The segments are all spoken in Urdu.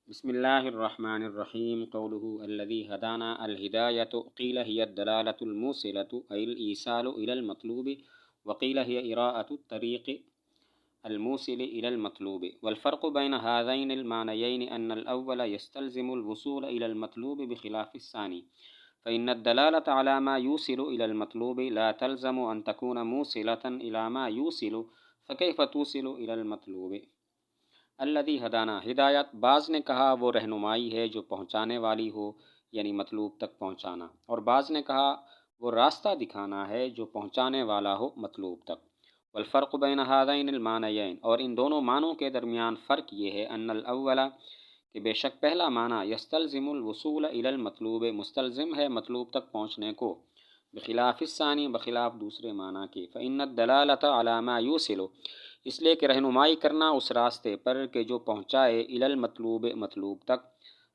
بسم اللہ الرحمن الرحیم قوله الذی ہدانا الہدایۃ قیل ہی الدلالۃ الموصلۃ ای الایصال الی المطلوب وقیل ہی اراءۃ الطریق الموصل الی المطلوب والفرق بین هذین المعنیین ان الاول یستلزم الوصول الی المطلوب بخلاف الثانی فإن الدلالة على ما يوصل إلى المطلوب لا تلزم أن تكون موصلة إلى ما يوصل فكيف توصل إلى المطلوب الذی ہدانا ہدایت بعض نے کہا وہ رہنمائی ہے جو پہنچانے والی ہو یعنی مطلوب تک پہنچانا، اور بعض نے کہا وہ راستہ دکھانا ہے جو پہنچانے والا ہو مطلوب تک۔ والفرق بین ہذین المعنیین، اور ان دونوں معنوں کے درمیان فرق یہ ہے ان الاول کہ بے شک پہلا معنی یستلزم الوصول الی المطلوب مستلزم ہے مطلوب تک پہنچنے کو، بخلاف الثانی بخلاف دوسرے معنی کے، فإن الدلالۃ علی ما یوصل، اس لیے کہ رہنمائی کرنا اس راستے پر کہ جو پہنچائے الی المطلوب مطلوب تک،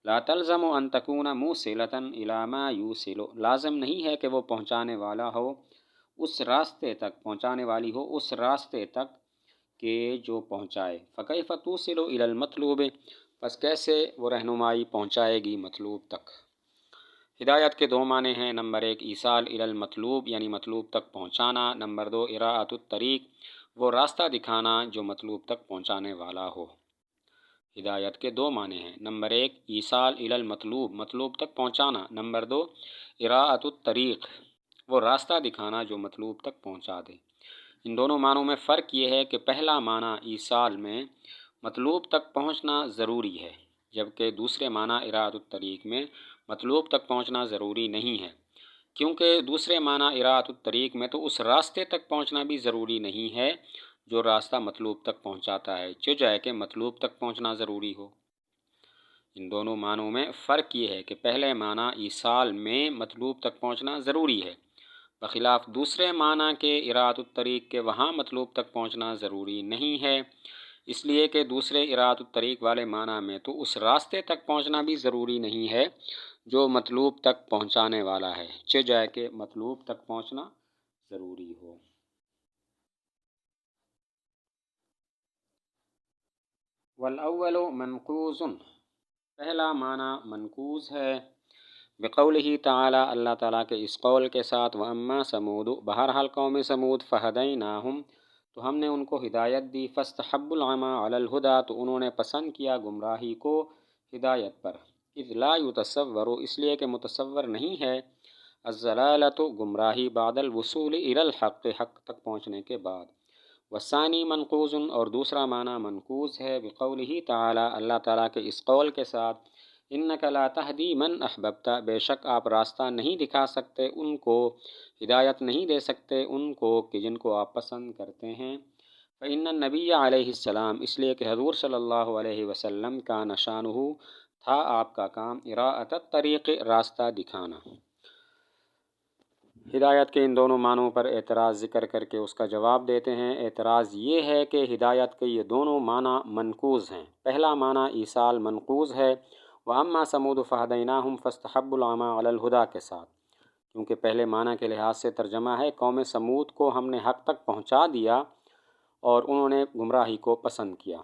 لا تلزم ان تکون موصلۃ الی ما یوصل، لازم نہیں ہے کہ وہ پہنچانے والا ہو اس راستے تک، پہنچانے والی ہو اس راستے تک کہ جو پہنچائے۔ فکیف توصل الی المطلوب، پس کیسے وہ رہنمائی پہنچائے گی مطلوب تک۔ ہدایت کے دو معنی ہیں، نمبر ایک ایصال الی المطلوب یعنی مطلوب تک پہنچانا، نمبر دو اراءۃ الطریق وہ راستہ دکھانا جو مطلوب تک پہنچانے والا ہو۔ ہدایت کے دو معنی ہیں، نمبر ایک ایصال الی المطلوب مطلوب تک پہنچانا، نمبر دو اراءۃ الطریق وہ راستہ دکھانا جو مطلوب تک پہنچا دے۔ ان دونوں معنوں میں فرق یہ ہے کہ پہلا معنی ایصال میں مطلوب تک پہنچنا ضروری ہے، جبکہ دوسرے معنی اراءۃ الطریق میں مطلوب تک پہنچنا ضروری نہیں ہے، کیونکہ دوسرے معنی اراءۃ الطریق میں تو اس راستے تک پہنچنا بھی ضروری نہیں ہے جو راستہ مطلوب تک پہنچاتا ہے، چجائے کہ مطلوب تک پہنچنا ضروری ہو۔ ان دونوں معنوں میں فرق یہ ہے کہ پہلے معنی ایصال میں مطلوب تک پہنچنا ضروری ہے، بخلاف دوسرے معنی کے اراءۃ الطریق کے وہاں مطلوب تک پہنچنا ضروری نہیں ہے، اس لیے کہ دوسرے اراءۃ الطریق والے معنی میں تو اس راستے تک پہنچنا بھی ضروری نہیں ہے جو مطلوب تک پہنچانے والا ہے، چجائے کہ مطلوب تک پہنچنا ضروری ہو۔ والاول منقوص، پہلا معنی منقوص ہے، بقولہ تعالی اللہ تعالیٰ کے اس قول کے ساتھ، واما ثمود بہرحال قوم ثمود فہدیناہم تو ہم نے ان کو ہدایت دی، فاستحبوا العمی علی الہدی تو انہوں نے پسند کیا گمراہی کو ہدایت پر، اذ لا یتصور اس لیے کہ متصور نہیں ہے، الضلالۃ گمراہی بعد الوصول الی الحق حق تک پہنچنے کے بعد۔ والثانی منقوص، اور دوسرا معنی منقوص ہے، بقولہ تعالی اللہ تعالیٰ کے اس قول کے ساتھ، انک لا تہدی من احببت بے شک آپ راستہ نہیں دکھا سکتے ان کو، ہدایت نہیں دے سکتے ان کو کہ جن کو آپ پسند کرتے ہیں۔ فإن النبی علیہ السلام اس لیے کہ حضور صلی اللہ علیہ وسلم کا نشانہ تھا آپ کا کام، اراءۃ الطریق راستہ دکھانا۔ ہدایت کے ان دونوں معنوں پر اعتراض ذکر کر کے اس کا جواب دیتے ہیں۔ اعتراض یہ ہے کہ ہدایت کے یہ دونوں معنی منقوص ہیں، پہلا معنی ایصال منقوص ہے، واما ثمود فہدیناہم فاستحبوا العمی علی الہدی کے ساتھ، کیونکہ پہلے معنی کے لحاظ سے ترجمہ ہے قوم ثمود کو ہم نے حق تک پہنچا دیا اور انہوں نے گمراہی کو پسند کیا،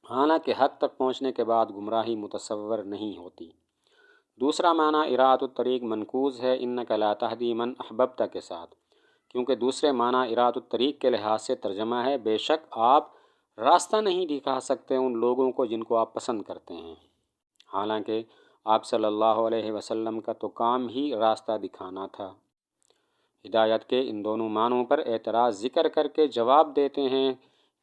حالانکہ حق تک پہنچنے کے بعد گمراہی متصور نہیں ہوتی۔ دوسرا معنی اراءۃ الطریق منقوص ہے، انک لا تہدی من احببت کے ساتھ، کیونکہ دوسرے معنی اراءۃ الطریق کے لحاظ سے ترجمہ ہے بے شک آپ راستہ نہیں دکھا سکتے ان لوگوں کو جن کو آپ پسند کرتے ہیں، حالانکہ آپ صلی اللہ علیہ وسلم کا تو کام ہی راستہ دکھانا تھا۔ ہدایت کے ان دونوں معنوں پر اعتراض ذکر کر کے جواب دیتے ہیں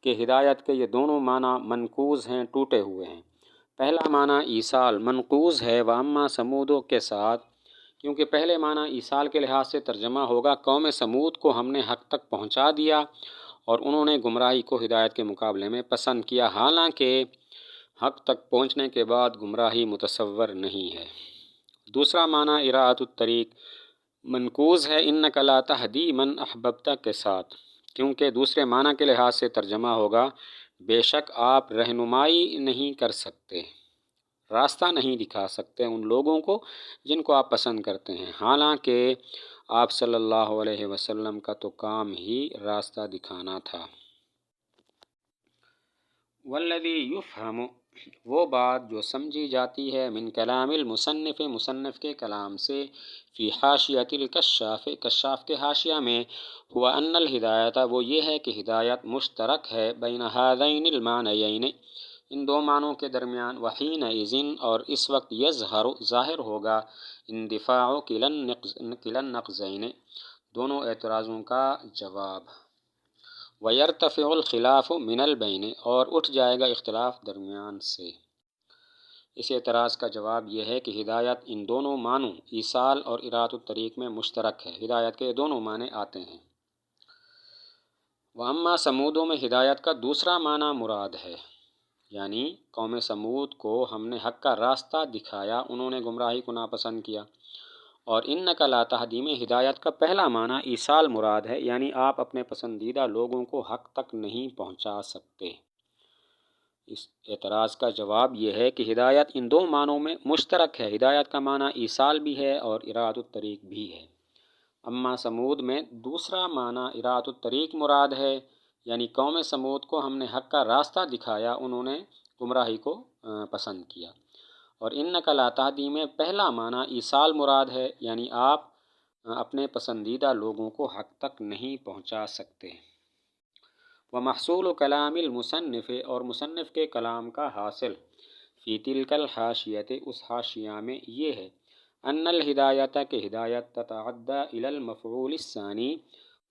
کہ ہدایت کے یہ دونوں معنی منقوص ہیں، ٹوٹے ہوئے ہیں۔ پہلا معنی ایصال منقوص ہے، واما ثمود کے ساتھ، کیونکہ پہلے معنی ایصال کے لحاظ سے ترجمہ ہوگا قوم ثمود کو ہم نے حق تک پہنچا دیا اور انہوں نے گمراہی کو ہدایت کے مقابلے میں پسند کیا، حالانکہ حق تک پہنچنے کے بعد گمراہی متصور نہیں ہے۔ دوسرا معنی اراءۃ الطریق منقوص ہے، انک لا تہدی من احببت کے ساتھ، کیونکہ دوسرے معنی کے لحاظ سے ترجمہ ہوگا بے شک آپ رہنمائی نہیں کر سکتے، راستہ نہیں دکھا سکتے ان لوگوں کو جن کو آپ پسند کرتے ہیں، حالانکہ آپ صلی اللہ علیہ وسلم کا تو کام ہی راستہ دکھانا تھا۔ والذی یفہم، وہ بات جو سمجھی جاتی ہے من کلام المصنف مصنف کے کلام سے فی حاشیۃ الکشاف کشاف کے حاشیہ میں ہوا ان الہدایت وہ یہ ہے کہ ہدایت مشترک ہے بین ہذین المعنیین ان دو معنوں کے درمیان وحینئذ اور اس وقت یظہر ظاہر ہوگا اندفاع کلا النقضین دونوں اعتراضوں کا جواب ویرتفع الخلاف من البین اور اٹھ جائے گا اختلاف درمیان سے۔ اس اعتراض کا جواب یہ ہے کہ ہدایت ان دونوں معنوں ایصال اور اراۃ الطریق میں مشترک ہے، ہدایت کے دونوں معنی آتے ہیں۔ واما سمودوں میں ہدایت کا دوسرا معنی مراد ہے، یعنی قوم سمود کو ہم نے حق کا راستہ دکھایا، انہوں نے گمراہی کو ناپسند کیا۔ اور انک لا تہدی میں ہدایت کا پہلا معنی ایصال مراد ہے، یعنی آپ اپنے پسندیدہ لوگوں کو حق تک نہیں پہنچا سکتے۔ اس اعتراض کا جواب یہ ہے کہ ہدایت ان دو معنوں میں مشترک ہے، ہدایت کا معنی ایصال بھی ہے اور اراۃ الطریق بھی ہے۔ اما سمود میں دوسرا معنی اراۃ الطریق مراد ہے، یعنی قوم سمود کو ہم نے حق کا راستہ دکھایا، انہوں نے گمراہی کو پسند کیا۔ اور انک لا تہدی میں پہلا معنی ایصال مراد ہے، یعنی آپ اپنے پسندیدہ لوگوں کو حق تک نہیں پہنچا سکتے۔ ومحصول کلام المصنف اور مصنف کے کلام کا حاصل فی تلک الحاشیۃ اس حاشیہ میں یہ ہے ان الہدایت کہ ہدایت تتعدی الی المفعول الثانی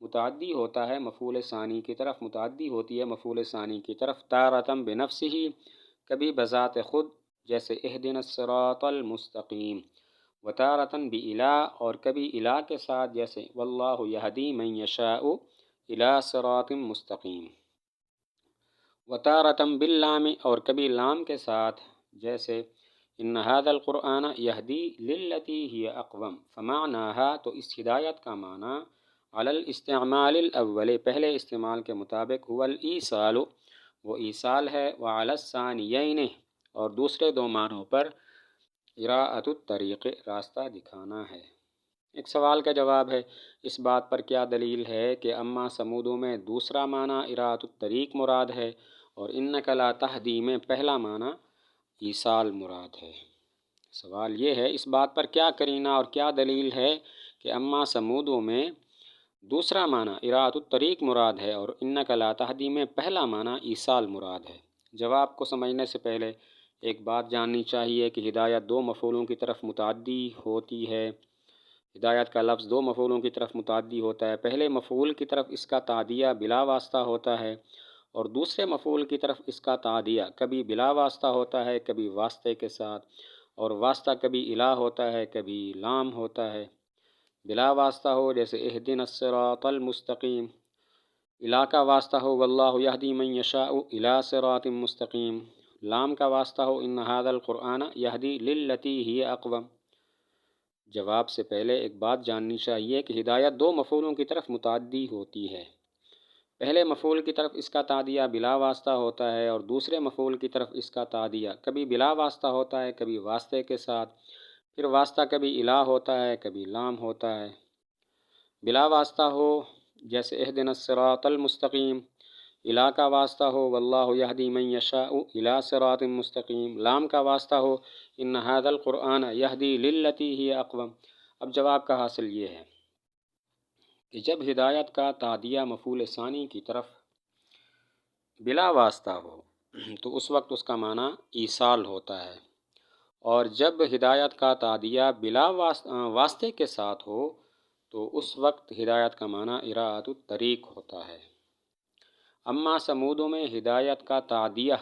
متعدی ہوتا ہے مفعول ثانی کی طرف، متعدی ہوتی ہے مفعول ثانی کی طرف، تارۃ بنفسہ کبھی بذات خود جیسے اہدنا الصراط المستقیم، وتارۃ بإلی اور کبھی الی کے ساتھ جیسے واللہ یہدی من یشاء الی صراط مستقیم، وتارۃ باللام اور کبھی لام کے ساتھ جیسے ان ھذا القرآن یہدی للتی ہی اقوم، فمعناہا تو اس ہدایت کا معنی علی الاستعمال الاول پہلے استعمال کے مطابق هو الایصال وہ ایصال ہے، وعلی الثانیین اور دوسرے دو معنوں پر اراۃ الطریق راستہ دکھانا ہے۔ ایک سوال کا جواب ہے، اس بات پر کیا دلیل ہے کہ اما سمودوں میں دوسرا معنی اراۃ الطریق مراد ہے اور انک لا تہدی میں پہلا معنی ایصال مراد ہے؟ سوال یہ ہے، اس بات پر کیا قرینہ اور کیا دلیل ہے کہ اما سمودوں میں دوسرا معنی اراۃ الطریق مراد ہے اور انک لا تہدی میں پہلا معنی ایصال مراد ہے؟ جواب کو سمجھنے سے پہلے ایک بات جاننی چاہیے کہ ہدایت دو مفعولوں کی طرف متعدی ہوتی ہے، ہدایت کا لفظ دو مفعولوں کی طرف متعدی ہوتا ہے، پہلے مفعول کی طرف اس کا تعدیہ بلا واسطہ ہوتا ہے اور دوسرے مفعول کی طرف اس کا تعدیہ کبھی بلا واسطہ ہوتا ہے کبھی واسطے کے ساتھ، اور واسطہ کبھی الی ہوتا ہے کبھی لام ہوتا ہے۔ بلا واسطہ ہو جیسے اہدنا الصراط المستقیم، الی کا واسطہ ہو واللہ یہدی من یشاء الی صراط مستقیم، لام کا واسطہ ہو ان ھذا القرآن یہدی للتی ہی اقوم۔ جواب سے پہلے ایک بات جاننی چاہیے کہ ہدایت دو مفعولوں کی طرف متعدی ہوتی ہے، پہلے مفعول کی طرف اس کا تعدیہ بلا واسطہ ہوتا ہے اور دوسرے مفعول کی طرف اس کا تعدیہ کبھی بلا واسطہ ہوتا ہے کبھی واسطے کے ساتھ، پھر واسطہ کبھی الی ہوتا ہے کبھی لام ہوتا ہے۔ بلا واسطہ ہو جیسے اہدنا الصراط المستقیم، الی کا واسطہ ہو واللہ یہدی من یشاء الی صراط مستقیم، لام کا واسطہ ہو ان ھذا القرآن یہدی للتی ہی اقوم۔ اب جواب کا حاصل یہ ہے کہ جب ہدایت کا تعدیہ مفعول ثانی کی طرف بلا واسطہ ہو تو اس وقت اس کا معنی ایصال ہوتا ہے، اور جب ہدایت کا تعدیہ بلا واسطے کے ساتھ ہو تو اس وقت ہدایت کا معنی اراۃ الطریق ہوتا ہے۔ اما سمودوں میں ہدایت کا تعدیہ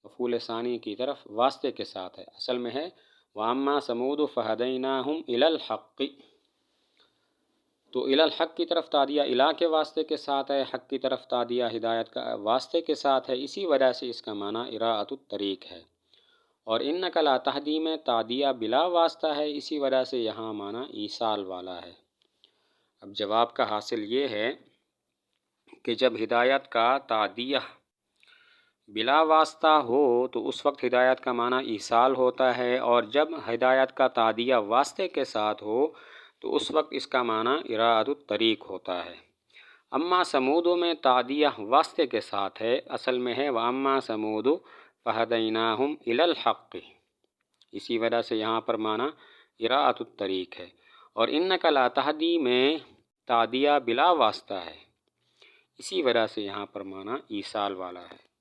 مفعول ثانی کی طرف واسطے کے ساتھ ہے، اصل میں ہے وَأَمَّا سَمُودُ فَهَدَيْنَاهُمْ إِلَى الْحَقِّ، تو الی الحق کی طرف تعدیہ الی کے واسطے کے ساتھ ہے، حق کی طرف تعدیہ ہدایت کا واسطے کے ساتھ ہے، اسی وجہ سے اس کا معنی اراۃ الطریق ہے۔ اور انک لا تہدی میں تعدیہ بلا واسطہ ہے، اسی وجہ سے یہاں معنی ایصال والا ہے۔ اب جواب کا حاصل یہ ہے کہ جب ہدایت کا تعدیہ بلا واسطہ ہو تو اس وقت ہدایت کا معنی ایصال ہوتا ہے، اور جب ہدایت کا تعدیہ واسطے کے ساتھ ہو تو اس وقت اس کا معنی اراۃ الطریق ہوتا ہے۔ اما سمودوں میں تعدیہ واسطے کے ساتھ ہے، اصل میں ہے وَأَمَّا سَمُودُ فہدیناہم الی الحق، اسی وجہ سے یہاں پر معنی اراءۃ الطریق ہے، اور انک لا تہدی میں تعدیہ بلا واسطہ ہے، اسی وجہ سے یہاں پر معنی ایصال والا ہے۔